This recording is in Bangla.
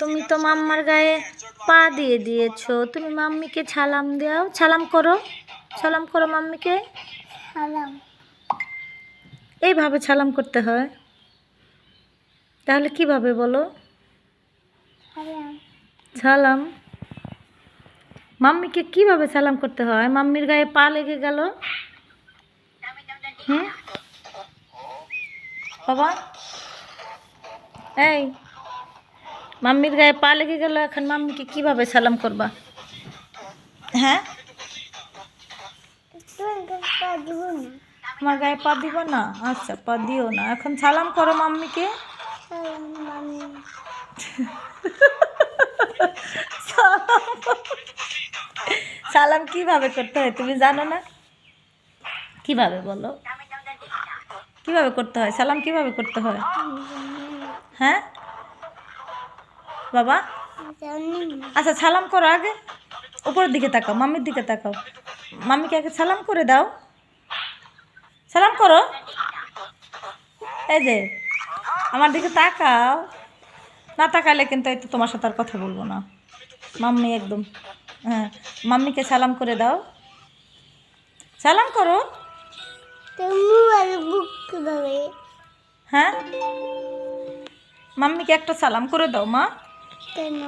তুমি তো মাম্মার গায়ে পা দিয়ে দিয়েছো, তুমি মাম্মিকে সালাম দাও, সালাম করো, সালাম করো মাম্মিকে। সালাম। এইভাবে সালাম করতে হয়, তাহলে কিভাবে বলো? সালাম। সালাম। মাম্মিকে কিভাবে সালাম করতে হয়? মাম্মির গায়ে পা লেগে গেল। হুম বাবা, এই মাম্মির গায়ে পা লেগে গেল, এখন মাম্মিকে কিভাবে সালাম করবা? হ্যাঁ, দিব না। আমার গায়ে পা দিব না? আচ্ছা, পা দিও না, এখন সালাম করো মাম্মিকে। সালাম মামি। সালাম কিভাবে করতে হয় তুমি জানো না? কিভাবে বলো, কিভাবে করতে হয় সালাম, কিভাবে করতে হয়? হ্যাঁ বাবা, আচ্ছা সালাম করো, আগে উপরের দিকে তাকাও, মাম্মির দিকে তাকাও, মাম্মিকে আগে সালাম করে দাও, সালাম করো। এই যে আমার দিকে তাকাও, না তাকালে কিন্তু এই তো তোমার সাথে আর কথা বলবো না। মাম্মি একদম, হ্যাঁ, মাম্মিকে সালাম করে দাও, সালাম করো। হ্যাঁ, মাম্মিকে একটা সালাম করে দাও মা। কেন?